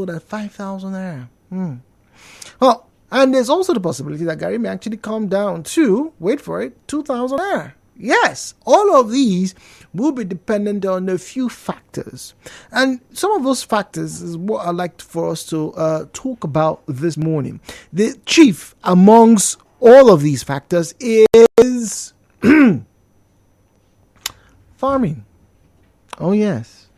sold at 5,000 naira. Well, and there's also the possibility that Gary may actually come down to, wait for it, 2,000 naira. Yes, all of these will be dependent on a few factors. And some of those factors is what I'd like for us to talk about this morning. The chief amongst all of these factors is farming. Oh, yes.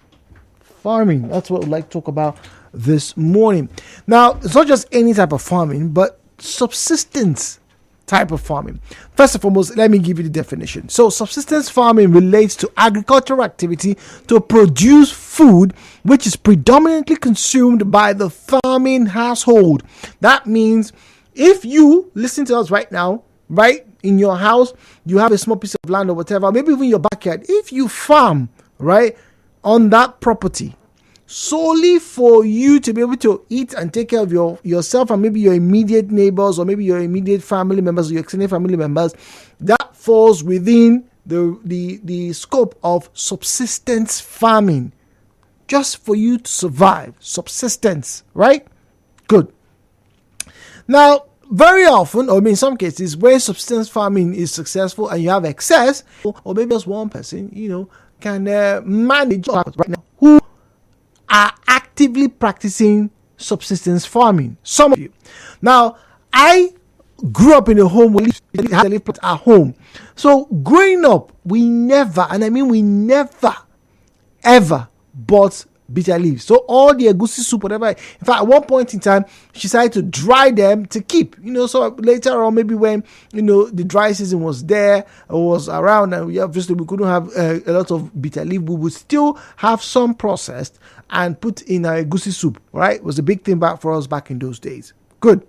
Farming. That's what we'd like to talk about this morning. Now, it's not just any type of farming, but subsistence type of farming. First and foremost, let me give you the definition. So, subsistence farming relates to agricultural activity to produce food which is predominantly consumed by the farming household. That means if you listen to us right now, right in your house, you have a small piece of land or whatever, maybe even your backyard, if you farm, right, on that property, solely for you to be able to eat and take care of yourself and maybe your immediate neighbors or maybe your immediate family members or your extended family members, that falls within the scope of subsistence farming. Just for you to survive. Subsistence, right? Good. Now, very often, or in some cases, where subsistence farming is successful and you have excess, or maybe just one person, can manage right now who are actively practicing subsistence farming. Some of you. Now, I grew up in a home where we had a plant at home. So growing up, we never, and I mean we never, ever bought bitter leaves. So all the egusi soup, whatever. In fact, at one point in time, she decided to dry them to keep. So later on, maybe when the dry season was there or was around, and we couldn't have a lot of bitter leaf, we would still have some processed and put in our egusi soup. Right, it was a big thing for us back in those days. Good.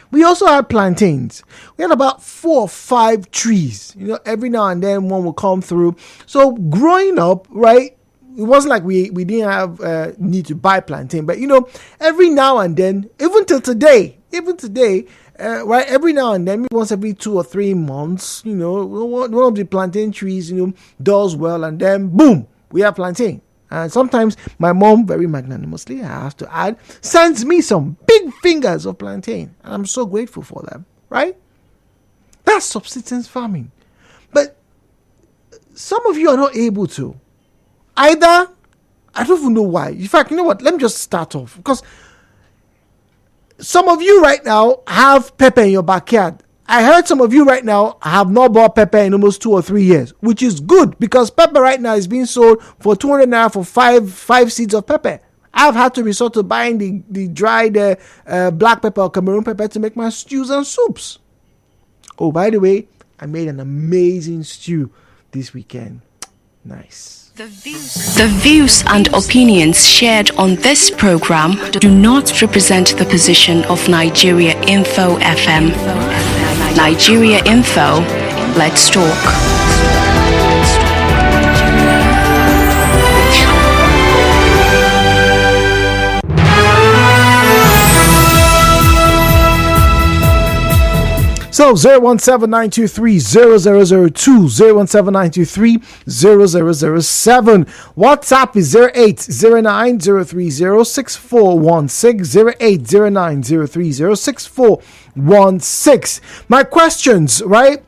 We also had plantains. We had about 4 or 5 trees. Every now and then one will come through. So growing up, right, it wasn't like we didn't have need to buy plantain, but every now and then, even today, right, every now and then, maybe once every 2 or 3 months, one of the plantain trees, does well, and then boom, we have plantain. And sometimes my mom, very magnanimously, I have to add, sends me some big fingers of plantain, and I'm so grateful for them, right? That's subsistence farming. But some of you are not able to. Either, I don't even know why. In fact, you know what? Let me just start off. Because some of you right now have pepper in your backyard. I heard some of you right now have not bought pepper in almost 2 or 3 years, which is good because pepper right now is being sold for 200 naira for five seeds of pepper. I've had to resort to buying the dried black pepper or Cameroon pepper to make my stews and soups. Oh, by the way, I made an amazing stew this weekend. Nice. The views and opinions shared on this program do not represent the position of Nigeriainfo FM. Nigeriainfo, let's talk. 017-923-0002, 017-923-0007. WhatsApp is 0809-030-6416, 0809-030-6416. My questions, right?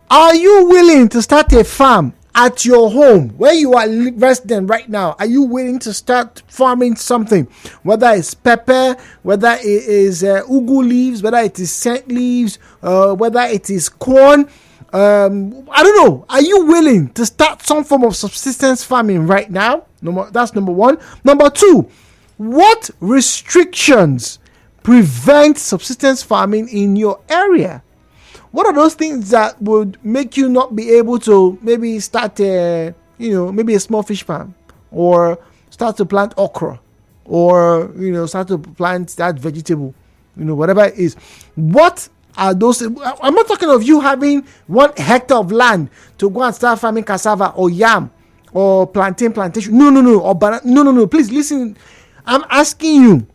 Are you willing to start a farm at your home where you are resident right now? Are you willing to start farming something, whether it's pepper, whether it is ugu leaves, whether it is scent leaves, whether it is corn? I don't know. Are you willing to start some form of subsistence farming right now? That's number one. Number two, what restrictions prevent subsistence farming in your area? What are those things that would make you not be able to maybe start maybe a small fish farm, or start to plant okra, or, start to plant that vegetable, whatever it is? What are those? I'm not talking of you having 1 hectare of land to go and start farming cassava or yam or plantation. No. Or banana. No. Please listen. I'm asking you.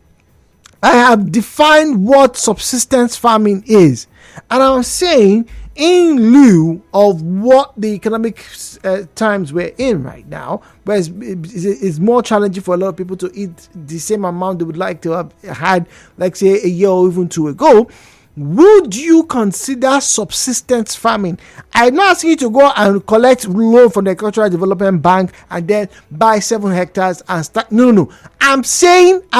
I have defined what subsistence farming is. And I'm saying in lieu of what the economic times we're in right now, where it's more challenging for a lot of people to eat the same amount they would like to have had, like say a year or even two ago, would you consider subsistence farming? I'm not asking you to go and collect loan from the Agricultural Development Bank and then buy 7 hectares and start. No. I'm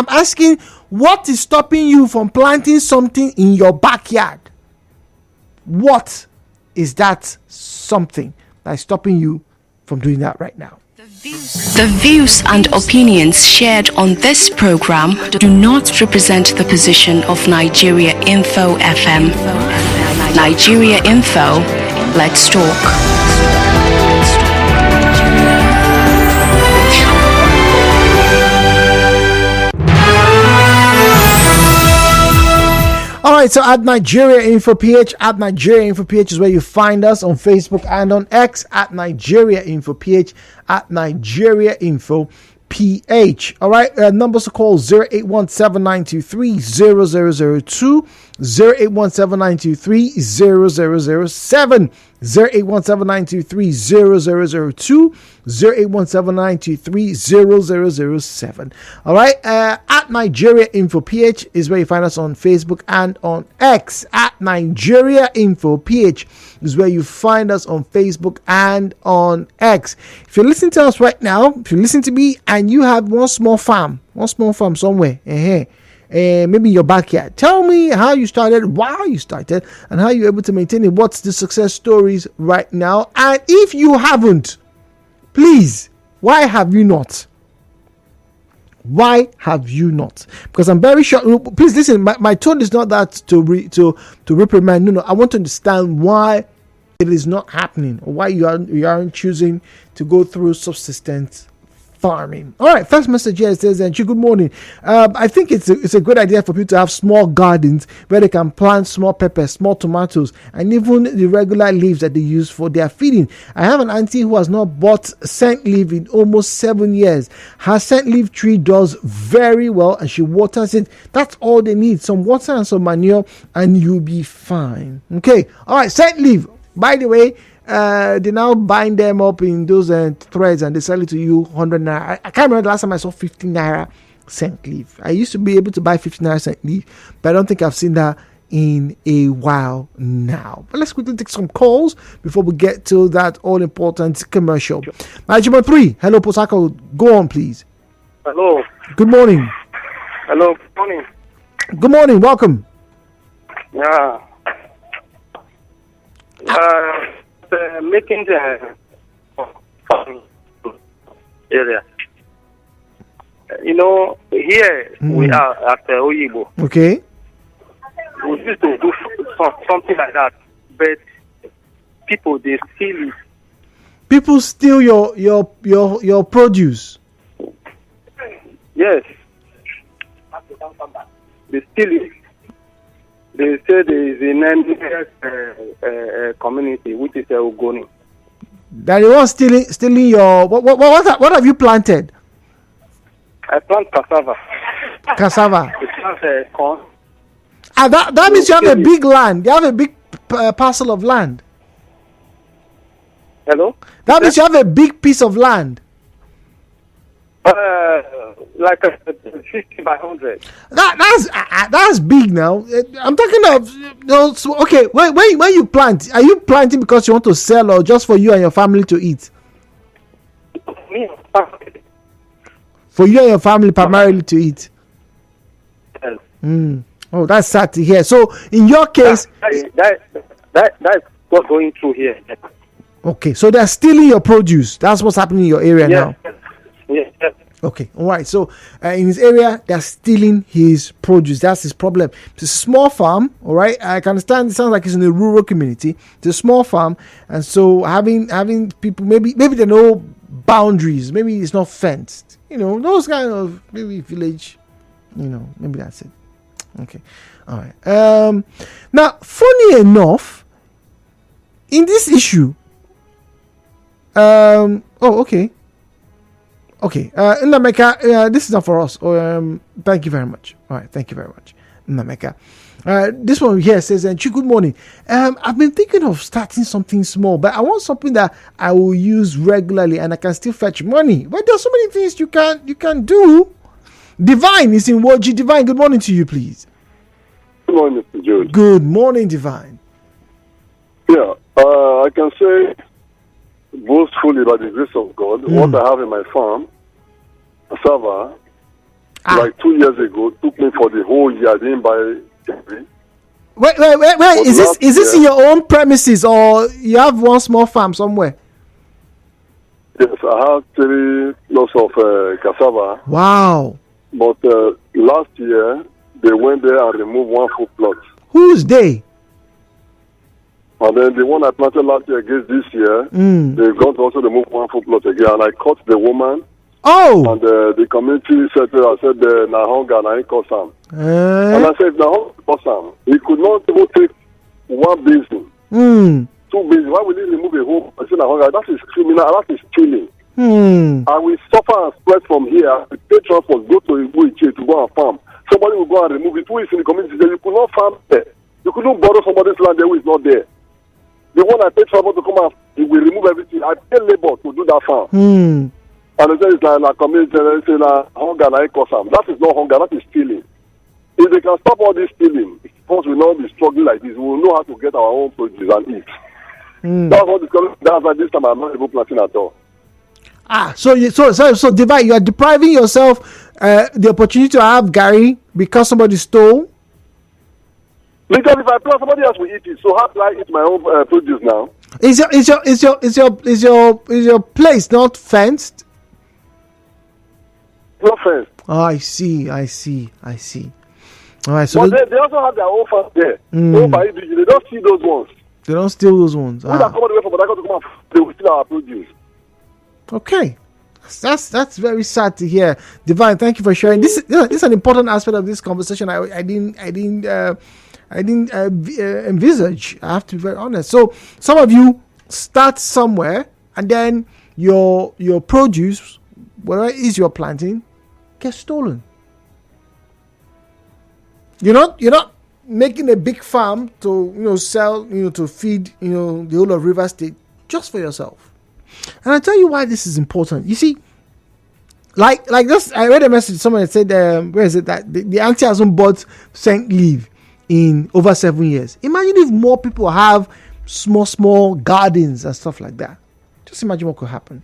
asking, what is stopping you from planting something in your backyard? What is that something that is stopping you from doing that right now? The views and opinions shared on this program do not represent the position of Nigeriainfo FM. Nigeriainfo, let's talk. Alright, so at Nigeriainfo PH, at Nigeriainfo PH is where you find us on Facebook and on X, at Nigeriainfo PH, at Nigeriainfo PH. Alright, numbers to call 0817-923-0002, 0817-923-0007, 0817-923-0002, 0817-923-0007. All right, at Nigeriainfo PH is where you find us on Facebook and on X. At Nigeriainfo PH is where you find us on Facebook and on X. If you're listening to us right now, if you listen to me and you have one small farm somewhere, maybe in your backyard, tell me how you started, why you started, and how you're able to maintain it. What's the success stories right now? And if you haven't, please, why have you not? Why have you not? Because I'm very sure. Please listen. My tone is not that to reprimand. No. I want to understand why it is not happening, or why you aren't choosing to go through subsistence farming. All right, first message here says, good morning. I think it's a good idea for people to have small gardens where they can plant small peppers, small tomatoes, and even the regular leaves that they use for their feeding. I have an auntie who has not bought scent leaf in almost 7 years. Her scent leaf tree does very well and she waters it. That's all they need, some water and some manure, and you'll be fine. Okay, all right, scent leaf. By the way, they now bind them up in those threads and they sell it to you 100 naira. I can't remember the last time I saw 50 naira scent leaf. I used to be able to buy 50 naira scent leaf, but I don't think I've seen that in a while now. But let's quickly take some calls before we get to that all important commercial. Nigeria 3, hello Posako, go on please. Hello. Good morning. Hello, good morning. Good morning, welcome. Yeah. Making the area. Here we are at Oyibo. Okay. We used to do something like that, but people they steal it. People steal your produce. Yes. They steal it. They say there is a community which is Ogoni. That they want stealing your what have you planted? I plant cassava. Cassava. I plant corn. That means you have a big land. You have a big parcel of land. Hello. That means you have a big piece of land. Like 50 by 100. That's big now. I'm talking of okay. When you plant, are you planting because you want to sell or just for you and your family to eat? For you and your family primarily to eat. Yes. Oh, that's sad to hear. So in your case, that's what's going through here. Okay, so they're stealing your produce. That's what's happening in your area now. Yes. Okay, all right. So in his area, they're stealing his produce. That's his problem. It's a small farm, all right. I can understand. It sounds like it's in a rural community. It's a small farm, and so having people, maybe there are no boundaries. Maybe it's not fenced. Those kind of maybe village. Maybe that's it. Okay, all right. Now, funny enough, in this issue, okay. Okay, Ndameka, this is not for us. Thank you very much. All right, thank you very much. Nameka. This one here says, "Chi, good morning. I've been thinking of starting something small, but I want something that I will use regularly and I can still fetch money. But there's so many things you can do." Divine is in Woji. Divine, good morning to you, please. Good morning, Mr. George. Good morning, Divine. Yeah, I can say boastfully by the grace of God, what I have in my farm, cassava, like 2 years ago, took me for the whole year. I didn't buy every. Wait. But Is this in year- your own premises or you have one small farm somewhere? Yes, I have 3 lots of cassava, Wow. but last year they went there and removed 1 full plot. Who's they? And then the one I planted last year against this year, they've gone to also remove 1 full plot again. And I caught the woman, Oh. and the community said to her, I said, "Na hunger, na cause am." And I said, "Na hunger cause am." He could not even take 1 basin, 2 basins. Why will he remove a whole? I said, "Na hunger." That is criminal. That is stealing. I will suffer and spread from here. I will pay transport, go to Ibuiche to go and farm. Somebody will go and remove it. Who is in the community? Say, you could not farm there. You could not borrow somebody's land there who is not there. The one I pay travel to come out, he will remove everything. I pay labor to do that farm. And they say it's like community, they say hunger, na cause am. That is not hunger, that is stealing. If they can stop all this stealing, because we will not be struggling like this, we will know how to get our own produce and eat. That's what that's why this time I'm not able planting at all. So Divine, you are depriving yourself the opportunity to have Gary because somebody stole. Because if I plant, somebody else will eat it. So how do I eat my own produce now? Is your place not fenced? No offense. Oh, I see. All right, so But they also have their own farm there. They don't see those ones. they don't steal those ones. We that come all the way from Bodaka to come and they will steal our produce. Okay, that's very sad to hear. Divine, thank you for sharing. This is an important aspect of this conversation. I didn't envisage. I have to be very honest. So some of you start somewhere, and then your produce, whatever it is you're planting, gets stolen. You're not making a big farm to sell to feed the whole of River State just for yourself. And I'll tell you why this is important. You see, like this, I read a message. Someone had said, where is it that the auntie hasn't bought scent leaf in over 7 years. Imagine if more people have small gardens and stuff like that. Just imagine what could happen.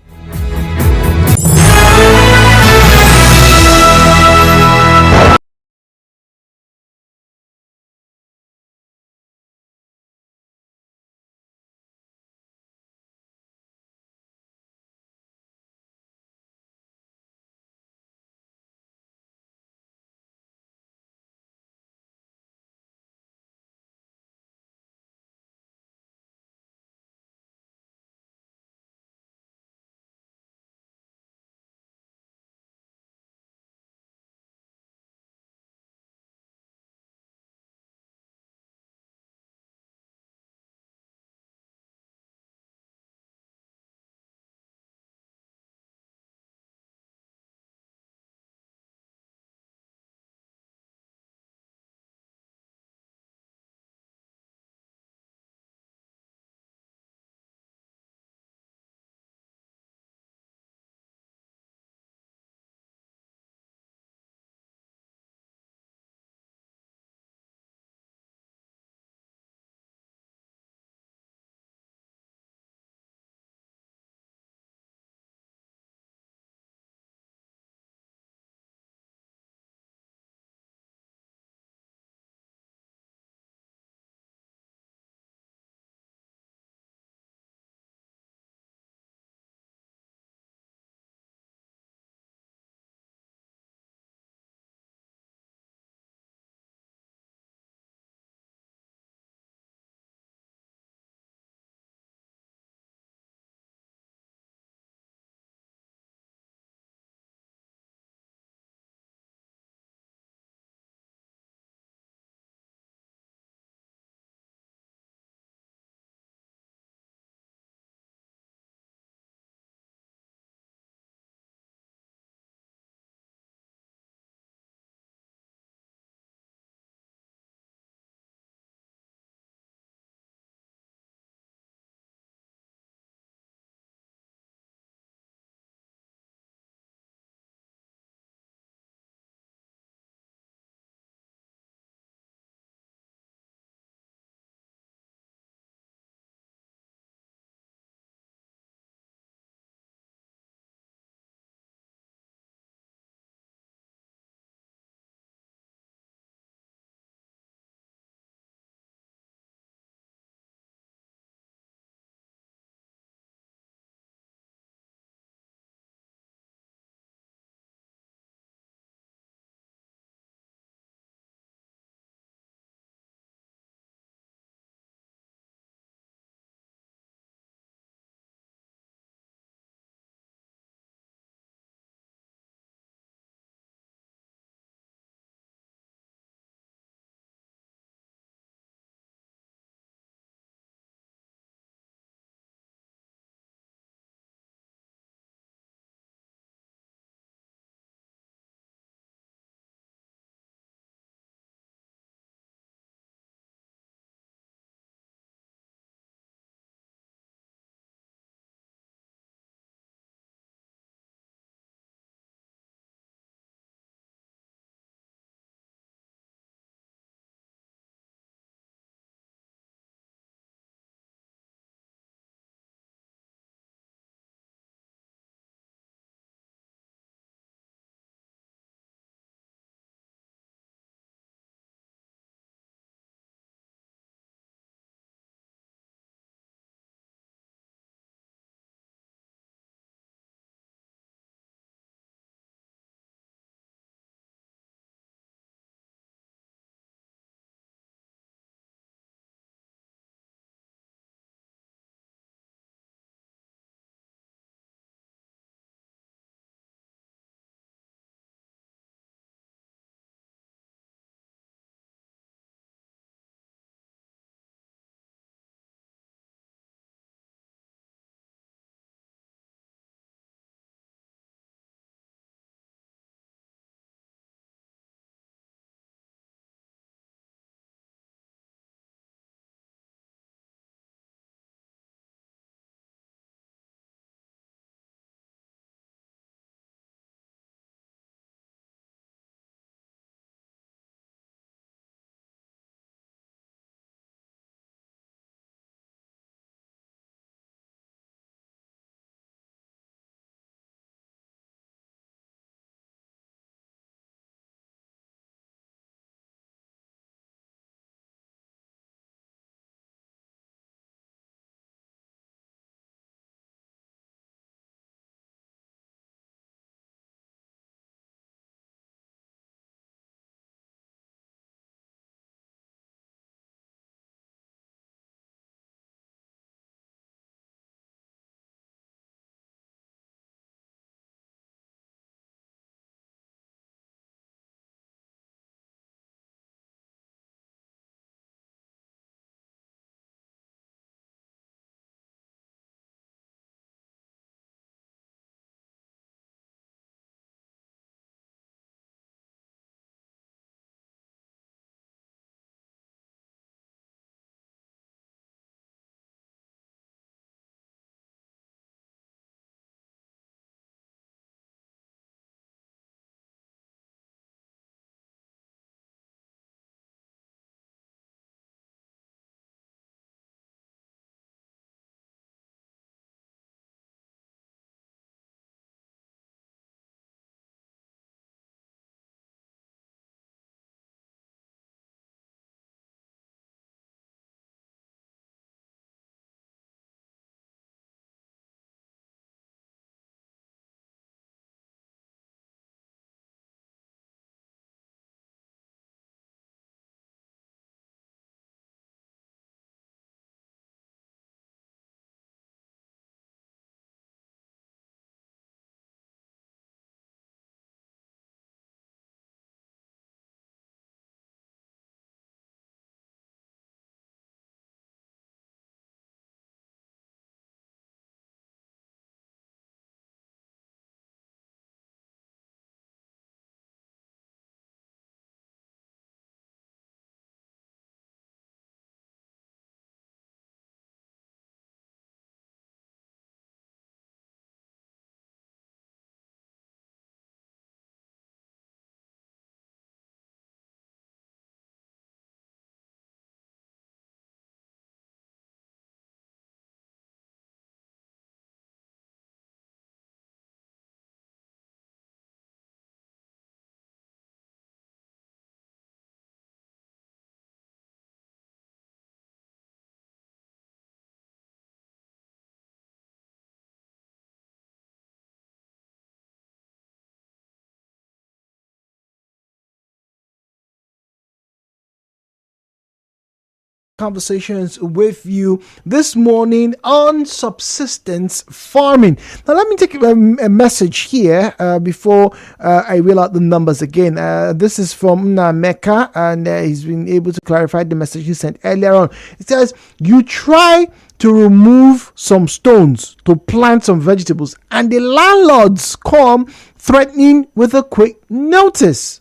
conversations with you this morning on subsistence farming. Now, let me take a message here before I reel out the numbers again. This is from Mecca, and he's been able to clarify the message he sent earlier on. It says, you try to remove some stones to plant some vegetables, and the landlords come threatening with a quick notice.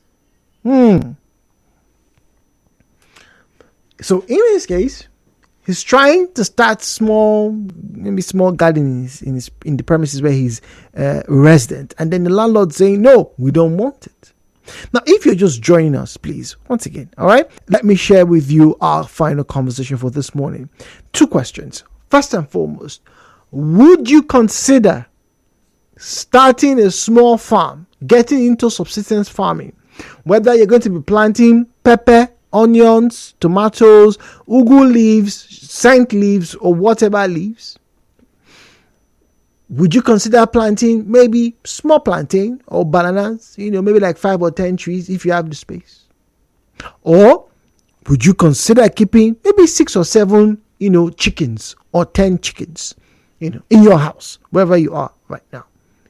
So in his case, he's trying to start small garden in the premises where he's resident, and then the landlord saying, no, we don't want it. Now, if you're just joining us, please, once again, all right, let me share with you our final conversation for this morning. 2 questions. First and foremost, would you consider starting a small farm, getting into subsistence farming, whether you're going to be planting pepper, onions, tomatoes, ugu leaves, scent leaves, or whatever leaves? Would you consider planting maybe small plantain or bananas, maybe like 5 or 10 trees if you have the space? Or would you consider keeping maybe 6 or 7, chickens or 10 chickens, in your house, wherever you are right now?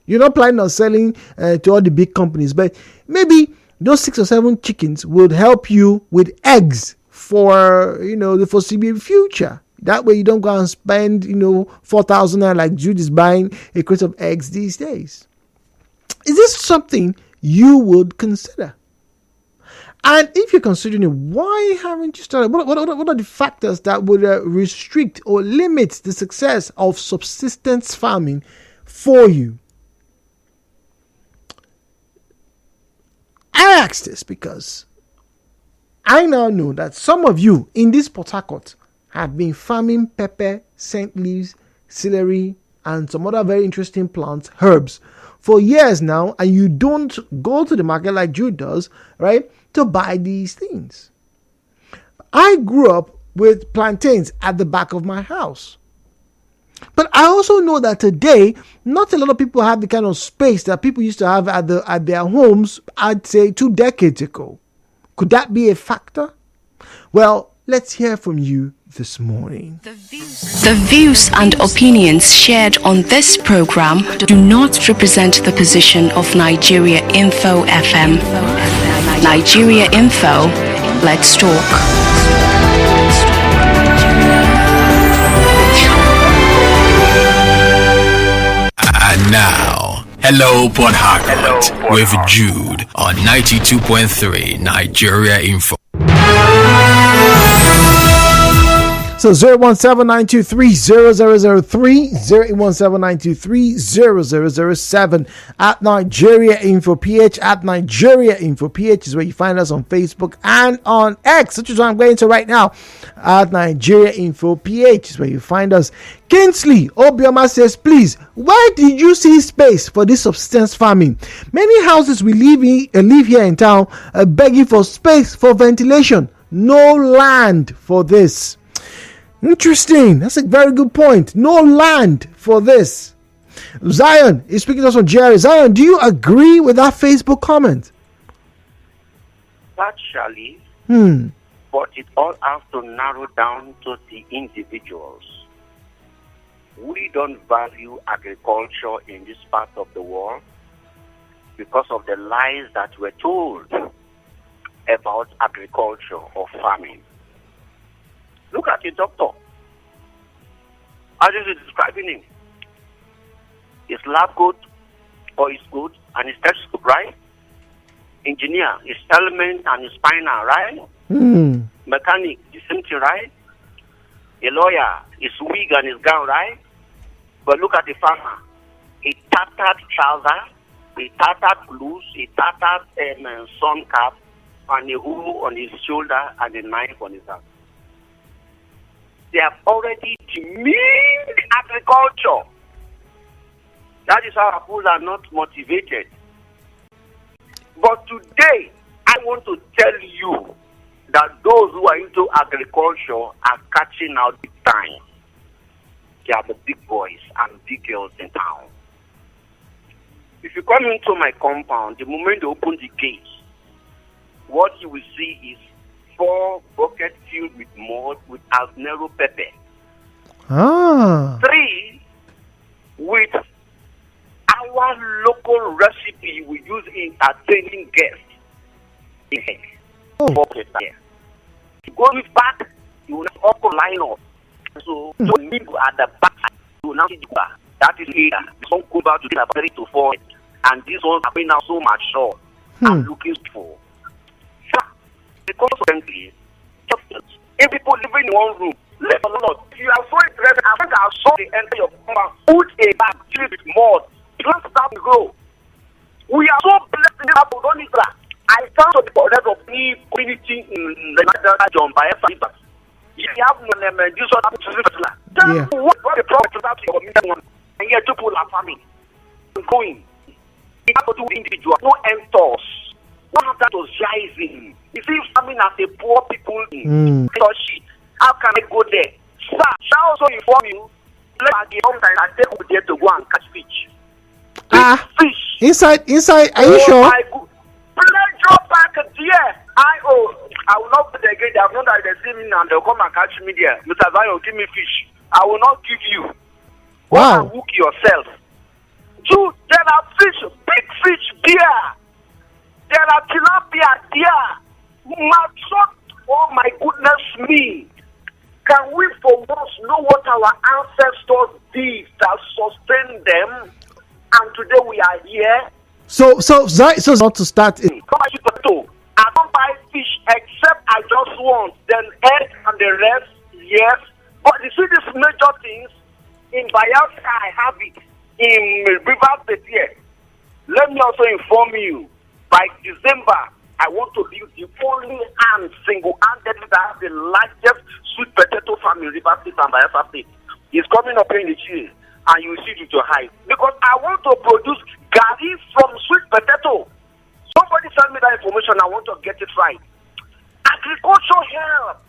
You're not planning on selling to all the big companies, but maybe those 6 or 7 chickens would help you with eggs for, the foreseeable future. That way you don't go and spend, 4,000 like Jude is buying a crate of eggs these days. Is this something you would consider? And if you're considering it, why haven't you started? What are the factors that would restrict or limit the success of subsistence farming for you? I ask this because I now know that some of you in this Port Harcourt have been farming pepper, scent leaves, celery, and some other very interesting plants, herbs, for years now, and you don't go to the market like Jude does, right, to buy these things. I grew up with plantains at the back of my house. But I also know that today, not a lot of people have the kind of space that people used to have at their homes, I'd say 2 decades ago. Could that be a factor? Well, let's hear from you this morning. The views and opinions shared on this program do not represent the position of Nigeriainfo FM. Nigeriainfo, let's talk. And now, hello Port Harcourt with Jude on 92.3 Nigeriainfo. So 017-923-0003, 017-923-0007 at Nigeriainfo PH, at Nigeriainfo PH is where you find us on Facebook and on X, which is what I'm going to right now. At Nigeriainfo PH is where you find us. Kinsley Obioma says, please, where did you see space for this subsistence farming? Many houses we live here in town are begging for space for ventilation. No land for this. Interesting. That's a very good point. No land for this. Zion is speaking to us from Jerry. Zion, do you agree with that Facebook comment? Partially, but it all has to narrow down to the individuals. We don't value agriculture in this part of the world because of the lies that were told about agriculture or farming. Look at your doctor. How is he describing him? His lab coat or his good and his stethoscope, right? Engineer, his helmet and his spinal, right? Mechanic, the same thing, right? A lawyer, his wig and his gown, right? But look at the farmer. A tattered trouser, a tattered blouse, a tattered sun cap, and a hoe on his shoulder and a knife on his hand. They have already demeaned agriculture. That is how our people are not motivated. But today, I want to tell you that those who are into agriculture are catching out big time. They are the big boys and big girls in town. If you come into my compound, the moment they open the gates, what you will see is 4 buckets filled with mud with Alnero pepper. 3, with our local recipe we use in entertaining guests. 4 pepper. You go with back, you will not also line up. So you need at the back, you will now see that is here. Some go back to about 3 to 4, and these ones are now so mature and looking for. Consequently, if people live in one room, live a lot. If you are so interested, I think I saw the enter your compound, put a bag filled with mud, plants start to grow. We are so blessed in the don't need that. I found the orders of me community in the Nigeria John by Fiber. If you have no name, this one happens to live. Then what the problem is that your community and yet people are farming. Going. You have to do individual, no entors. One of that was rising. You see, farming as a poor people in how can I go there? Sir, shall also inform you, let me sometimes I take you there to go and catch fish. Fish. Inside, are you sure? Pleasure back there. I will not put again. They have known that they see me and they'll come and catch me there. Mr. Zion, give me fish. I will not give you. Wow. Hook yourself. 2, there are fish, big fish there. There are tilapia there. Oh my goodness me. Can we for once know what our ancestors did that sustained them? And today we are here. So not to start it. I don't buy fish except I just want then egg and the rest, yes. But you see these major things in Bayelsa, I have it. In River State here. Let me also inform you, by December, I want to build the only and single-handedly that has the largest sweet potato farm in River State and Bayelsa State. It's coming up in the year, and you will see it with your eyes. Because I want to produce gari from sweet potato. Somebody send me that information, I want to get it right. Agriculture help.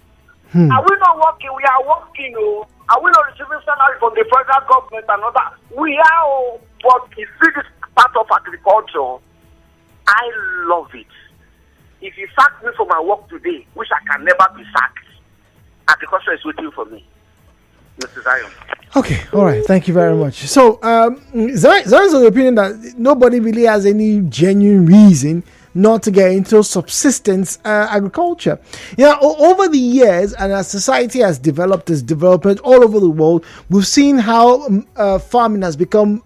Are we not working? We are working. Are we not receiving salary from the federal government and all that? We are, but you see this part of agriculture, I love it. If you sack me for my work today, which I can never be sacked, agriculture is waiting for me. Mr. Zion. Okay, all right. Thank you very much. So, Zion's of the opinion that nobody really has any genuine reason not to get into subsistence agriculture. Over the years, and as society has developed its development all over the world, we've seen how farming has become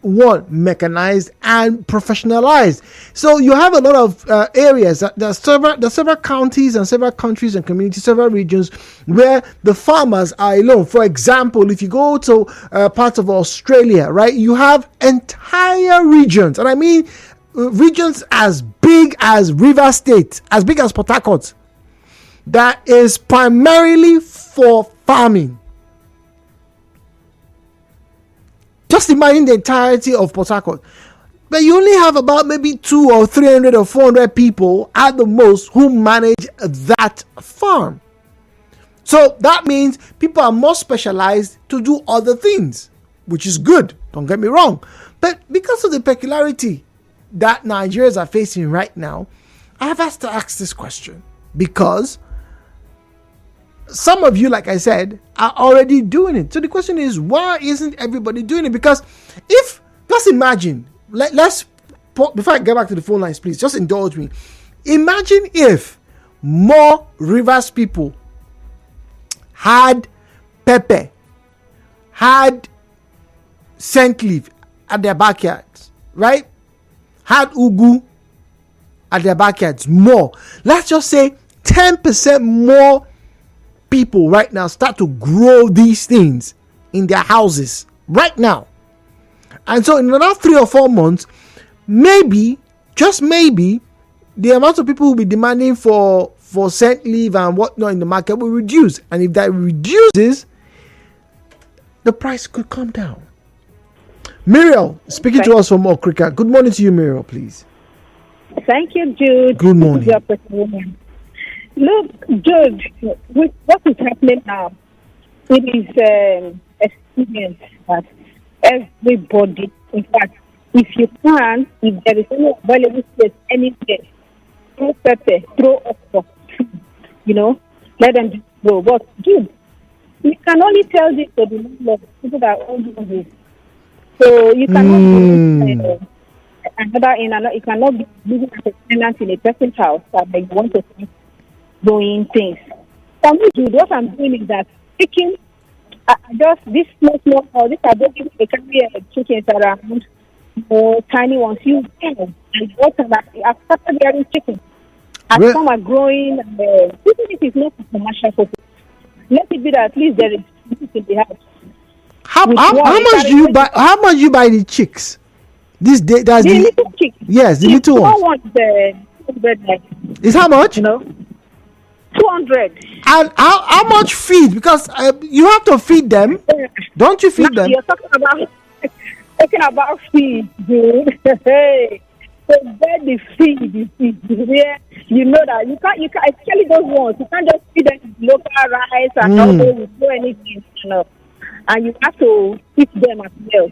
mechanized and professionalized. So you have a lot of areas, there's several counties and several countries and communities, several regions where the farmers are alone. For example, if you go to parts of Australia, right, you have entire regions, and I mean regions as big as River State, as big as Port Harcourt, that is primarily for farming. Just imagine the entirety of Port Harcourt. But you only have about maybe 200 or 300 or 400 people at the most who manage that farm. So that means people are more specialized to do other things, which is good, don't get me wrong. But because of the peculiarity that Nigerians are facing right now, I have asked to ask this question because some of you, like I said, are already doing it. So the question is, why isn't everybody doing it? Because just imagine, before I get back to the phone lines, please, just indulge me. Imagine if more Rivers people had pepper, had scent leaf at their backyards, right? Had ugu at their backyards, more. Let's just say 10% more people right now start to grow these things in their houses right now. And so in another 3 or 4 months, maybe, just maybe, the amount of people who will be demanding for scent leaf and whatnot in the market will reduce. And if that reduces, the price could come down. Muriel, speaking to us from Okrika. Good morning to you, Muriel, please. Thank you, Jude. Good morning. Look, Jude, with what is happening now, it is experience that everybody, in fact, if you can, if there is any available space anywhere, throw pepper, throw okra, let them grow. But dude, you can only tell this to the people that own houses. So you cannot you cannot be living as a tenant in a person's house that they want to start doing things. For me, dude, what I'm doing is that taking just this small, these are basically they carry chickens around, tiny ones. You can and what I've started rearing chickens. As some are growing, even if it's not a commercial purpose, let it be that at least there is meat in the house. How much do you buy? How much you buy the chicks? This day, that's the little chicks. Yes, the little ones. Is how much? 200. And how much feed? Because you have to feed them. Don't you feed them? You're talking about feed, dude. Hey, so get the feed. Yeah, you know that you can't. Especially those ones. You can't just feed them local rice and all those. Do anything, and you have to feed them as well.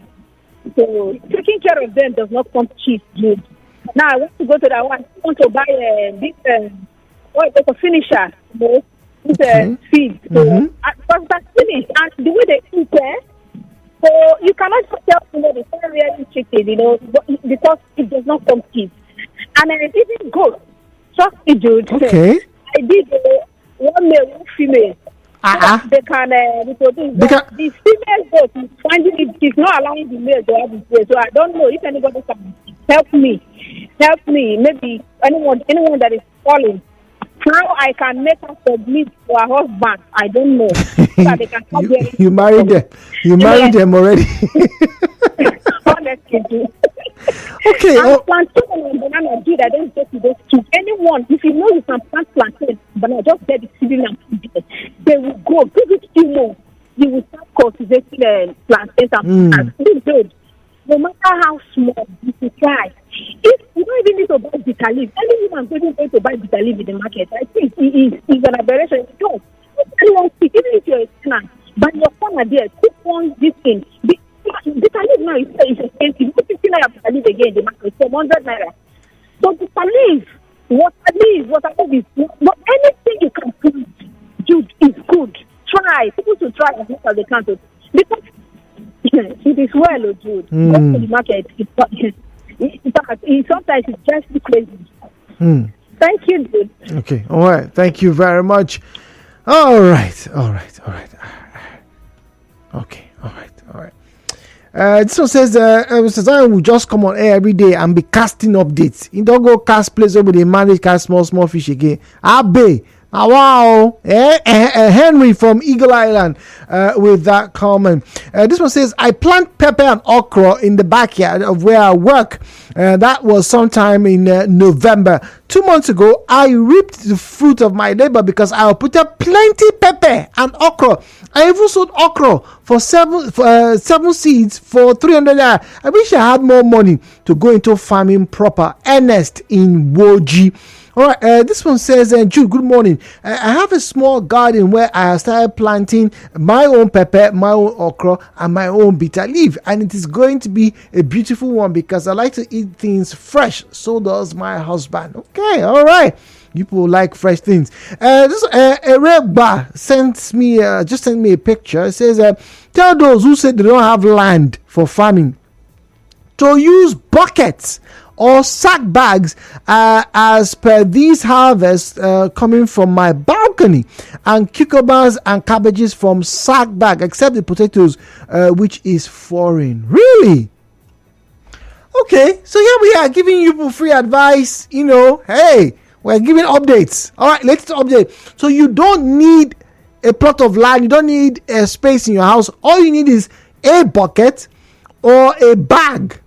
So taking care of them does not come cheap, dude. Now I want to go to that one. I want to buy this a finisher, this feed. So because that's finished, and the way they eat it, so you cannot just tell they can't really chicken, because it does not come cheap. And it didn't go. Trust me, dude. Okay. I did one male, one female. They can reproduce. The female goat is finding it's not allowing the male to have the play. So I don't know if anybody can help me. Maybe anyone that is calling. How I can make her submit to her husband, I don't know. So that they can you married them. You married them already. Honestly, okay. Plantain and banana, dude, I don't get to those two. Anyone, if you know you can plant plantain, banana, just get the seedling and put it. They will grow. Give it 2 months. You will start cultivating plantains and bananas. No matter how small, you can try. If you don't even need to buy bitter leaf, any woman going to buy bitter leaf in the market, I think it is an aberration. You don't. Anyone speak, even if you're a tenant, but your corner there, put one this thing. Bitter leaf now is expensive. Put 50 naira bitter leaf again in the market, 700 naira. So bitter leaf, water leaf is but anything you can put, dude, is good. Try. People should try as much as they can to, because it is well, dude. Go to the market. Sometimes it's just crazy. Thank you, dude. Okay, all right. Thank you very much. All right. Okay, all right. This one says, Mr. Zion will just come on air every day and be casting updates. He don't go cast place over the manage cast small fish again. Abe. Wow, Henry from Eagle Island with that comment. This one says, I plant pepper and okra in the backyard of where I work. That was sometime in November. 2 months ago, I reaped the fruit of my labor because I put up plenty pepper and okra. I even sold okra for seven seeds for 300 naira. I wish I had more money to go into farming proper. Ernest in Woji. All right, this one says, Jude, good morning. I have a small garden where I started planting my own pepper, my own okra, and my own bitter leaf. And it is going to be a beautiful one because I like to eat things fresh. So does my husband. Okay, all right. People like fresh things. This Ereba sent me a picture. It says, tell those who say they don't have land for farming to use buckets or sack bags as per these harvests coming from my balcony, and cucumbers and cabbages from sack bag, except the potatoes, which is foreign. Really? Okay, so here we are giving you free advice. Hey, we're giving updates. All right, latest update. So you don't need a plot of land, you don't need a space in your house. All you need is a bucket or a bag.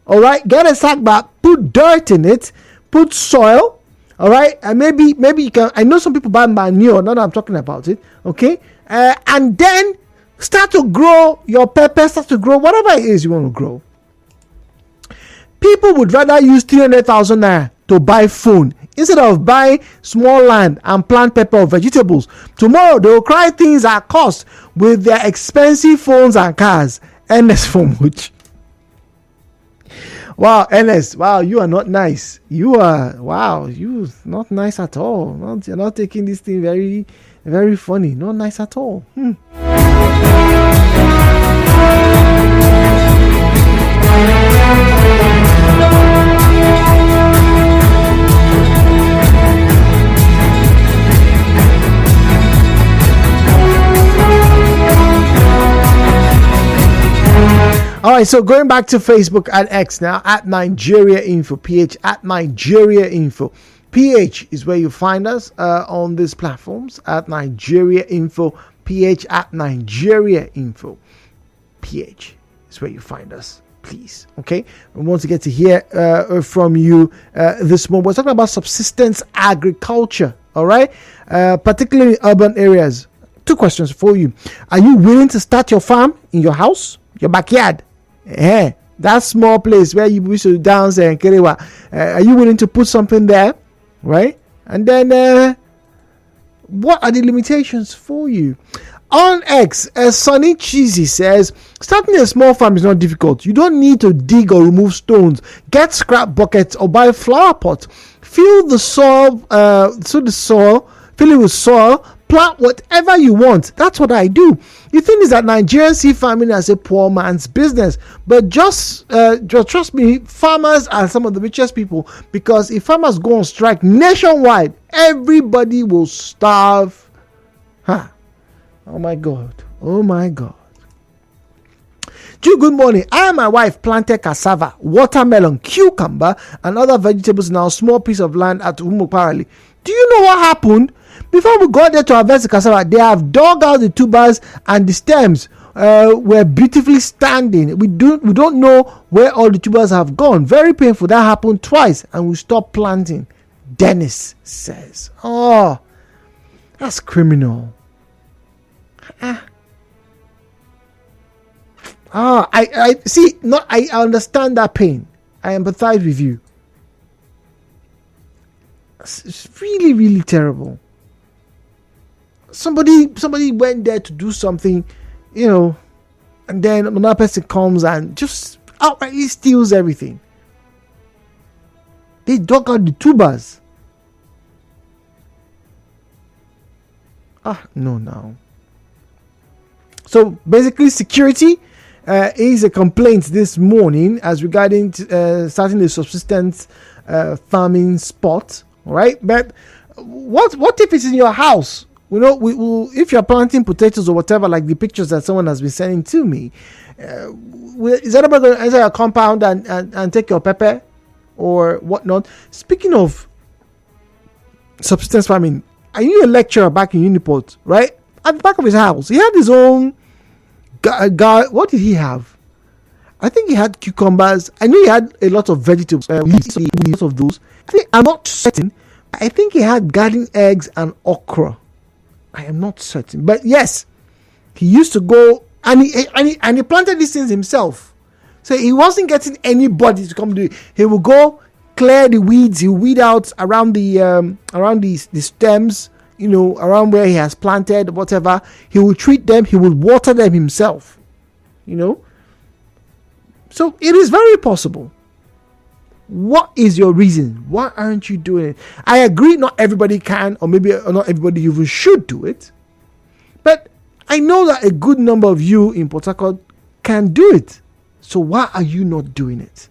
All right, get a sack bag, put dirt in it, put soil. All right, and maybe you can. I know some people buy manure. Now that I'm talking about it, okay, and then start to grow your pepper. Start to grow whatever it is you want to grow. People would rather use 300,000 naira to buy phone instead of buy small land and plant pepper or vegetables. Tomorrow they will cry things are cost with their expensive phones and cars. Ernest from which. Wow, Ernest. Wow, you are not nice. You not nice at all. You're not taking this thing very, very funny. Not nice at all. All right, so going back to Facebook and X now, at Nigeriainfo, PH at Nigeriainfo. PH is where you find us on these platforms, at Nigeriainfo, PH at Nigeriainfo. PH is where you find us, please. Okay, we want to get to hear from you this morning. We're talking about subsistence agriculture, all right, particularly in urban areas. 2 questions for you. Are you willing to start your farm in your house, your backyard? That small place where you used to dance and kerewa. Are you willing to put something there, right? And then what are the limitations for you? On X, Sonny Cheesy says, starting a small farm is not difficult. You don't need to dig or remove stones. Get scrap buckets or buy flower pot. Fill the soil, fill it with soil. Plant whatever you want. That's what I do. The thing is that Nigerians see farming as a poor man's business, but just trust me, farmers are some of the richest people, because if farmers go on strike nationwide, everybody will starve. Oh my God. Good morning. I and my wife planted cassava, watermelon, cucumber, and other vegetables in our small piece of land at Umuparali. Do you know what happened? Before we got there to harvest the cassava, they have dug out the tubers, and the stems were beautifully standing. We don't know where all the tubers have gone. Very painful. That happened twice, and we stopped planting. Dennis says, "Oh, that's criminal." I see. No, I understand that pain. I empathize with you. It's really, really terrible. Somebody went there to do something, and then another person comes and just outrightly steals everything. They dug out the tubers. No. So basically, security is a complaint this morning as regarding starting a subsistence farming spot. All right, but what if it's in your house? If you're planting potatoes or whatever, like the pictures that someone has been sending to me, is anybody going to enter your compound and take your pepper or whatnot? Speaking of subsistence farming, I knew a lecturer back in Uniport, right? At the back of his house, he had his own guy. What did he have? I think he had cucumbers. I knew he had a lot of vegetables. Lots of those. I'm not certain. I think he had garden eggs and okra. I am not certain, but yes, he used to go and he planted these things himself. So he wasn't getting anybody to come do it. He would go clear the weeds. He would weed out around the stems, around where he has planted whatever. He would treat them. He would water them himself. So it is very possible. What is your reason? Why aren't you doing it? I agree, not everybody can, or maybe not everybody even should do it. But I know that a good number of you in Port Harcourt can do it. So why are you not doing it?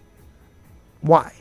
Why?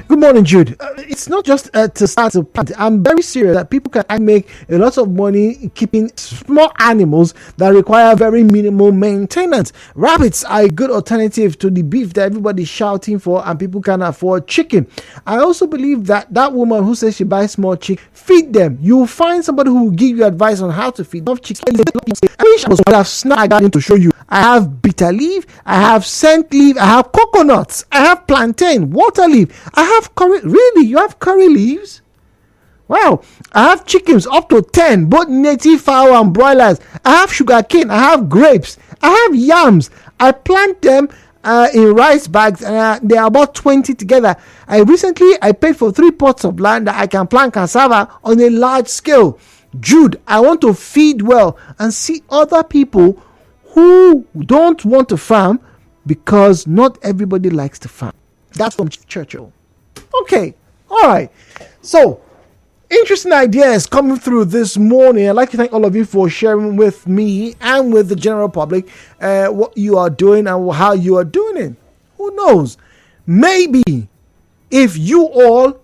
Good morning, Jude. It's not just to start to plant. I'm very serious that people can make a lot of money keeping small animals that require very minimal maintenance. Rabbits are a good alternative to the beef that everybody's shouting for, and people can afford chicken. I also believe that woman who says she buys small chicken, feed them. You'll find somebody who will give you advice on how to feed them chicken. I wish I was have snack garden to show you. I have bitter leaf, I have scent leaf, I have coconuts, I have plantain, water leaf, I have curry. Really? You have curry leaves? Wow. I have chickens up to 10, both native fowl and broilers. I have sugar cane, I have grapes, I have yams. I plant them in rice bags, and they are about 20 together. I paid for 3 plots of land that I can plant cassava on a large scale. Jude, I want to feed well and see other people who don't want to farm, because not everybody likes to farm. That's from Churchill. Okay, all right. So, interesting ideas coming through this morning. I'd like to thank all of you for sharing with me and with the general public what you are doing and how you are doing it. Who knows? Maybe if you all